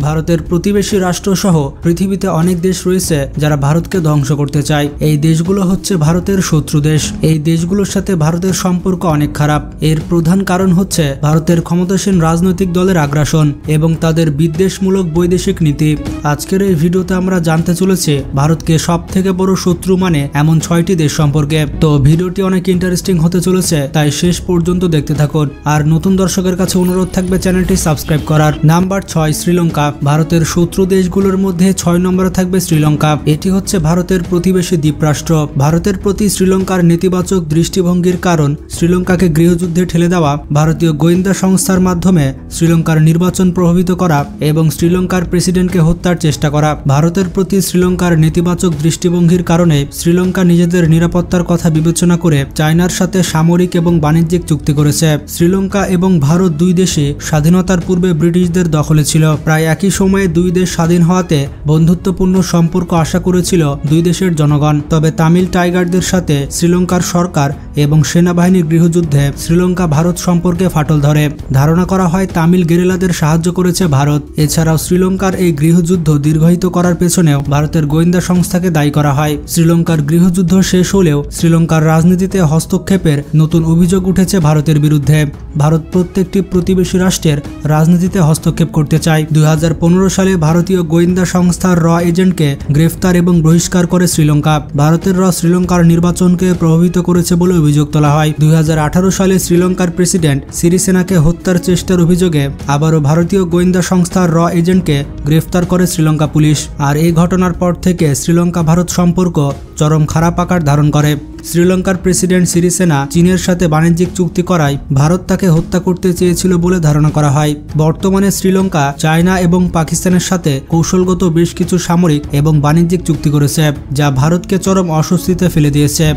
ভারতের প্রতিবেশী রাষ্ট্রসহ পৃথিবীতে অনেক দেশ রয়েছে যারা ভারতকে ধ্বংস করতে চায়। এই দেশগুলো হচ্ছে ভারতের শত্রু দেশ। এই দেশগুলোর সাথে ভারতের সম্পর্ক অনেক খারাপ। এর প্রধান কারণ হচ্ছে ভারতের ক্ষমতাসীন রাজনৈতিক দলের আগ্রাসন এবং তাদের বিদ্বেষমূলক বৈদেশিক নীতি। আজকের এই ভিডিওতে আমরা জানতে চলেছি ভারতকে সবথেকে বড় শত্রু মানে এমন 6টি দেশ সম্পর্কে। তো ভিডিওটি অনেক ইন্টারেস্টিং হতে চলেছে, তাই শেষ পর্যন্ত দেখতে থাকুন। আর নতুন দর্শকের কাছে অনুরোধ থাকবে চ্যানেলটি সাবস্ক্রাইব করার। নাম্বার 6, শ্রীলঙ্কা। ভারতের শত্রু দেশগুলোর মধ্যে 6 নম্বরে থাকবে শ্রীলঙ্কা। এটি হচ্ছে ভারতের প্রতিবেশী দ্বীপরাষ্ট্র। ভারতের প্রতি শ্রীলঙ্কার নেতিবাচক দৃষ্টিভঙ্গির কারণ শ্রীলঙ্কাকে গৃহযুদ্ধে ঠেলে দেওয়া, ভারতীয় গোয়েন্দা সংস্থার মাধ্যমে শ্রীলঙ্কার নির্বাচন প্রভাবিত করা এবং শ্রীলঙ্কার প্রেসিডেন্টকে হত্যার চেষ্টা করা। ভারতের প্রতি শ্রীলঙ্কার নেতিবাচক দৃষ্টিভঙ্গির কারণে শ্রীলঙ্কা নিজেদের নিরাপত্তার কথা বিবেচনা করে চায়নার সাথে সামরিক এবং বাণিজ্যিক চুক্তি করেছে। শ্রীলঙ্কা এবং ভারত দুই দেশই স্বাধীনতার পূর্বে ব্রিটিশদের দখলে ছিল। প্রায় একই সময়ে দুই দেশ স্বাধীন হওয়াতে বন্ধুত্বপূর্ণ সম্পর্ক আশা করেছিল দুই দেশের জনগণ। তবে তামিল টাইগারদের সাথে শ্রীলঙ্কার সরকার এবং সেনাবাহিনীর গৃহযুদ্ধে শ্রীলঙ্কা ভারত সম্পর্কে ফাটল ধরে। ধারণা করা হয় তামিল গেরিলাদের সাহায্য করেছে ভারত। এছাড়াও শ্রীলঙ্কার এই গৃহযুদ্ধ দীর্ঘায়িত করার পেছনেও ভারতের গোয়েন্দা সংস্থাকে দায়ী করা হয়। শ্রীলঙ্কার গৃহযুদ্ধ শেষ হলেও শ্রীলঙ্কার রাজনীতিতে হস্তক্ষেপের নতুন অভিযোগ উঠেছে ভারতের বিরুদ্ধে। ভারত প্রত্যেকটি প্রতিবেশী রাষ্ট্রের রাজনীতিতে হস্তক্ষেপ করতে চায়। 2015 সালে ভারতীয় গোয়েন্দা সংস্থার র এজেন্টকে গ্রেফতার এবং বহিষ্কার করে শ্রীলঙ্কা। ভারতের র শ্রীলঙ্কার নির্বাচনকে প্রভাবিত করেছে বলে অভিযোগ তোলা হয়। 2018 সালে শ্রীলঙ্কার প্রেসিডেন্ট সিরিসেনাকে হত্যার চেষ্টার অভিযোগে আবারও ভারতীয় গোয়েন্দা সংস্থার র এজেন্টকে গ্রেফতার করে শ্রীলঙ্কা পুলিশ। আর এই ঘটনার পর থেকে শ্রীলঙ্কা ভারত সম্পর্ক চরম খারাপ আকার ধারণ করে। শ্রীলঙ্কার প্রেসিডেন্ট সিরিসেনা চীনের সাথে বাণিজ্যিক চুক্তি করায় ভারত তাকে হত্যা করতে চেয়েছিল বলে ধারণা করা হয়। বর্তমানে শ্রীলঙ্কা চায়না এবং পাকিস্তানের সাথে কৌশলগত বেশ কিছু সামরিক এবং বাণিজ্যিক চুক্তি করেছে, যা ভারতকে চরম অস্বস্তিতে ফেলে দিয়েছে।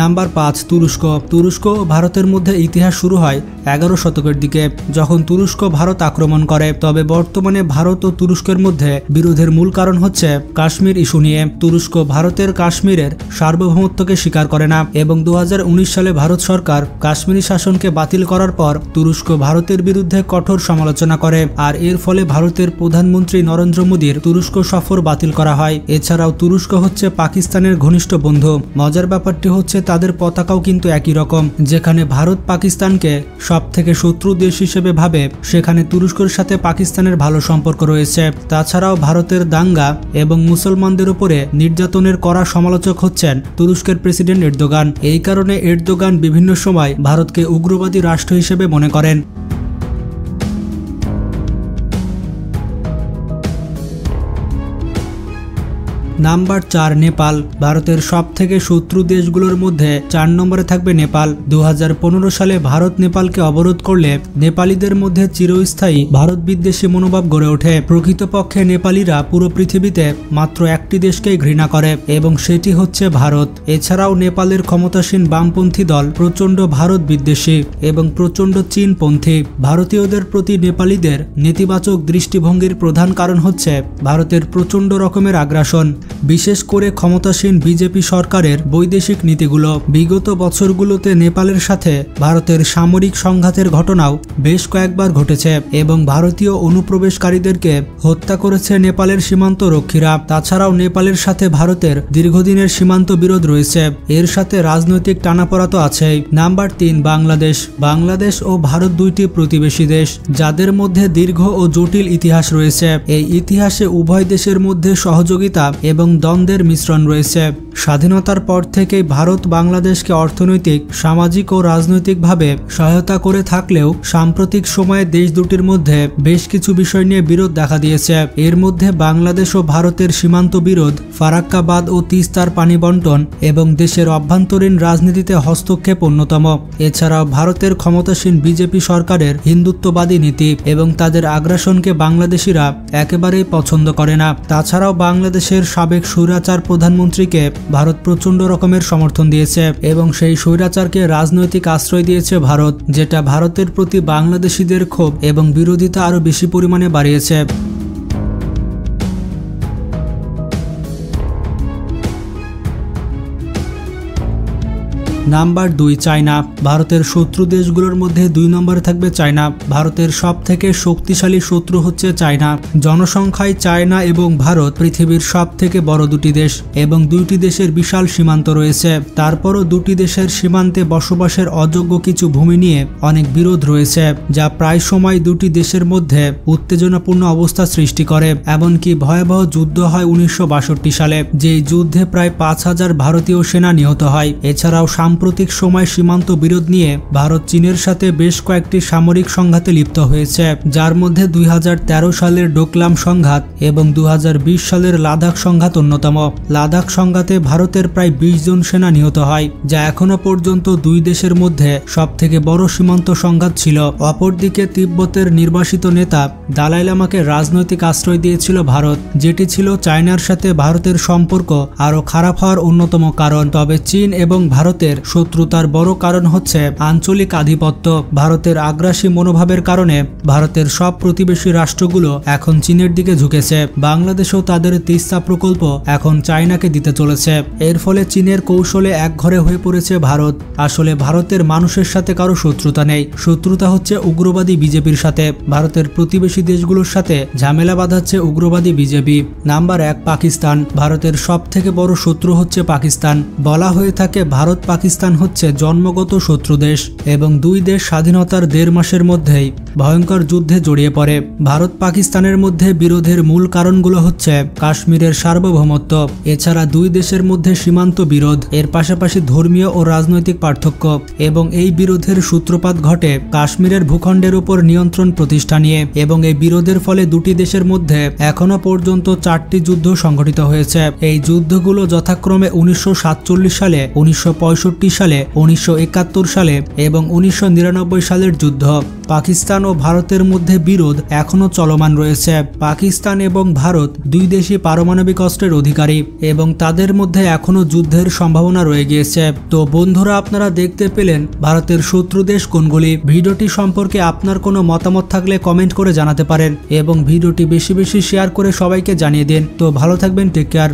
নাম্বার 5, তুরস্ক। তুরস্ক ও ভারতের মধ্যে ইতিহাস শুরু হয় 11 শতকের দিকে, যখন তুরস্ক ভারত আক্রমণ করে। তবে বর্তমানে ভারত ও তুরস্কের মধ্যে বিরোধের মূল কারণ হচ্ছে কাশ্মীর ইস্যু নিয়ে। তুরস্ক ভারতের কাশ্মীরের সার্বভৌমত্বকে স্বীকার করে না এবং 2019 সালে ভারত সরকার কাশ্মীরি শাসনকে বাতিল করার পর তুরস্ক ভারতের বিরুদ্ধে কঠোর সমালোচনা করে। আর এর ফলে ভারতের প্রধানমন্ত্রী নরেন্দ্র মোদীর তুরস্ক সফর বাতিল করা হয়। এছাড়াও তুরস্ক হচ্ছে পাকিস্তানের ঘনিষ্ঠ বন্ধু। মজার ব্যাপারটি হচ্ছে তাদের পতাকাও কিন্তু একই রকম। যেখানে ভারত পাকিস্তানকে সব থেকে শত্রু দেশ হিসেবে ভাবে, সেখানে তুরস্কের সাথে পাকিস্তানের ভালো সম্পর্ক রয়েছে। তাছাড়াও ভারতের দাঙ্গা এবং মুসলমানদের উপরে নির্যাতনের কড়া সমালোচক হচ্ছেন তুরস্কের প্রেসিডেন্ট এরদোগান। এই কারণে এরদোগান বিভিন্ন সময় ভারতকে উগ্রবাদী রাষ্ট্র হিসেবে মনে করেন। নাম্বার 4, নেপাল। ভারতের সব থেকে শত্রু দেশগুলোর মধ্যে 4 নম্বরে থাকবে নেপাল। 2015 সালে ভারত নেপালকে অবরোধ করলে নেপালিদের মধ্যে চিরস্থায়ী ভারত বিদ্বেষী মনোভাব গড়ে ওঠে। প্রকৃতপক্ষে নেপালিরা পুরো পৃথিবীতে মাত্র একটি দেশকেই ঘৃণা করে এবং সেটি হচ্ছে ভারত। এছাড়াও নেপালের ক্ষমতাসীন বামপন্থী দল প্রচণ্ড ভারত বিদ্বেষী এবং প্রচণ্ড চীনপন্থী। ভারতীয়দের প্রতি নেপালিদের নেতিবাচক দৃষ্টিভঙ্গির প্রধান কারণ হচ্ছে ভারতের প্রচণ্ড রকমের আগ্রাসন, বিশেষ করে ক্ষমতাসীন বিজেপি সরকারের বৈদেশিক নীতিগুলো। বিগত বছরগুলোতে নেপালের সাথে ভারতের সামরিক সংঘাতের ঘটনাও বেশ কয়েকবার ঘটেছে এবং ভারতীয় অনুপ্রবেশকারীদেরকে হত্যা করেছে নেপালের সীমান্ত রক্ষীরা। তাছাড়াও নেপালের সাথে ভারতের দীর্ঘদিনের সীমান্ত বিরোধ রয়েছে। এর সাথে রাজনৈতিক টানাপোড়া তো আছেই। নাম্বার 3, বাংলাদেশ। বাংলাদেশ ও ভারত দুইটি প্রতিবেশী দেশ, যাদের মধ্যে দীর্ঘ ও জটিল ইতিহাস রয়েছে। এই ইতিহাসে উভয় দেশের মধ্যে সহযোগিতা এবং দ্বন্দ্বের মিশ্রণ রয়েছে। স্বাধীনতার পর থেকেই ভারত বাংলাদেশকে অর্থনৈতিক, সামাজিক ও রাজনৈতিকভাবে সহায়তা করে থাকলেও সাম্প্রতিক সময়ে দেশ দুটির মধ্যে বেশ কিছু বিষয় নিয়ে বিরোধ দেখা দিয়েছে। এর মধ্যে বাংলাদেশ ও ভারতের সীমান্ত বিরোধ, ফারাক্কাবাদ ও তিস্তার পানি বন্টন এবং দেশের অভ্যন্তরীণ রাজনীতিতে হস্তক্ষেপ অন্যতম। এছাড়াও ভারতের ক্ষমতাসীন বিজেপি সরকারের হিন্দুত্ববাদী নীতি এবং তাদের আগ্রাসনকে বাংলাদেশিরা একেবারেই পছন্দ করে না। তাছাড়াও বাংলাদেশের সাবেক স্বৈরাচার প্রধানমন্ত্রীকে ভারত প্রচণ্ড রকমের সমর্থন দিয়েছে এবং সেই স্বৈরাচারকে রাজনৈতিক আশ্রয় দিয়েছে ভারত, যেটা ভারতের প্রতি বাংলাদেশিদের ক্ষোভ এবং বিরোধিতা আরও বেশি পরিমাণে বাড়িয়েছে। Number 2 China. ভারতের শত্রু দেশগুলোর মধ্যে 2 নম্বরে থাকবে চায়না। ভারতের সবথেকে শক্তিশালী শত্রু হচ্ছে চায়না। জনসংখ্যায় চায়না এবং ভারত পৃথিবীর সবথেকে বড় দুটি দেশ এবং দুইটি দেশের বিশাল সীমান্ত রয়েছে। তারপরও দুটি দেশের সীমান্তে বসবাসের অযোগ্য কিছু ভূমি নিয়ে অনেক বিরোধ রয়েছে, যা প্রায় সময় দুটি দেশের মধ্যে উত্তেজনাপূর্ণ অবস্থা সৃষ্টি করে। এমনকি ভয়াবহ যুদ্ধ হয় 1962 সালে, যেই যুদ্ধে প্রায় 5000 ভারতীয় সেনা নিহত হয়। এছাড়াও সাম্প্রতিক সময় সীমান্ত বিরোধ নিয়ে ভারত চীনের সাথে বেশ কয়েকটি সামরিক সংঘাতে লিপ্ত হয়েছে, যার মধ্যে 2013 সালের ডোকলাম সংঘাত এবং 2020 সালের লাদাখ সংঘাত অন্যতম। লাদাখ সংঘাতে ভারতের প্রায় 20 জন সেনা নিহত হয়, যা এখনো পর্যন্ত দুই দেশের মধ্যে সবথেকে বড় সীমান্ত সংঘাত ছিল। অপরদিকে তিব্বতের নির্বাসিত নেতা দালাই লামাকে রাজনৈতিক আশ্রয় দিয়েছিল ভারত, যেটি ছিল চায়নার সাথে ভারতের সম্পর্ক আরও খারাপ হওয়ার অন্যতম কারণ। তবে চীন এবং ভারতের শত্রুতার বড় কারণ হচ্ছে আঞ্চলিক আধিপত্য। ভারতের আগ্রাসী মনোভাবের কারণে ভারতের সব প্রতিবেশী রাষ্ট্রগুলো এখন চীনের দিকে ঝুঁকেছে। বাংলাদেশও তাদের তিস্তা প্রকল্প এখন চায়নাকে দিতে চলেছে। এর ফলে চীনের কৌশলে একঘরে হয়ে পড়েছে ভারত। আসলে ভারতের মানুষের সাথে কারো শত্রুতা নেই, শত্রুতা হচ্ছে উগ্রবাদী বিজেপির সাথে। ভারতের প্রতিবেশী দেশগুলোর সাথে ঝামেলা বাঁধাচ্ছে উগ্রবাদী বিজেপি। নাম্বার 1 পাকিস্তান। ভারতের সবথেকে বড় শত্রু হচ্ছে পাকিস্তান। বলা হয়ে থাকে ভারত পাকিস্তান হচ্ছে জন্মগত শত্রু দেশ এবং দুই দেশ স্বাধীনতার 1.5 মাসের মধ্যেই ভয়ঙ্কর যুদ্ধে জড়িয়ে পড়ে। ভারত পাকিস্তানের মধ্যে বিরোধের মূল কারণগুলো হচ্ছে কাশ্মীরের সার্বভৌমত্ব, এছাড়া দুই দেশের মধ্যে সীমান্ত বিরোধ, এর পাশাপাশি ধর্মীয় ও রাজনৈতিক পার্থক্য এবং এই বিরোধের সূত্রপাত ঘটে কাশ্মীরের ভূখণ্ডের উপর নিয়ন্ত্রণ প্রতিষ্ঠা নিয়ে। এবং এই বিরোধের ফলে দুটি দেশের মধ্যে এখনো পর্যন্ত 4টি যুদ্ধ সংঘটিত হয়েছে। এই যুদ্ধগুলো যথাক্রমে 1947 সালে, 1965 সালে, 1971 সালে এবং 1999 সালের যুদ্ধ। পাকিস্তান ও ভারতের মধ্যে বিরোধ এখনো চলমান রয়েছে। পাকিস্তান এবং ভারত দুই দেশই পারমাণবিক অস্ত্রের অধিকারী এবং তাদের মধ্যে এখনো যুদ্ধের সম্ভাবনা রয়ে গিয়েছে। তো বন্ধুরা, আপনারা দেখতে পেলেন ভারতের শত্রু দেশ কোনগুলি। ভিডিওটি সম্পর্কে আপনার কোনো মতামত থাকলে কমেন্ট করে জানাতে পারেন এবং ভিডিওটি বেশি বেশি শেয়ার করে সবাইকে জানিয়ে দিন। তো ভালো থাকবেন, টেক কেয়ার।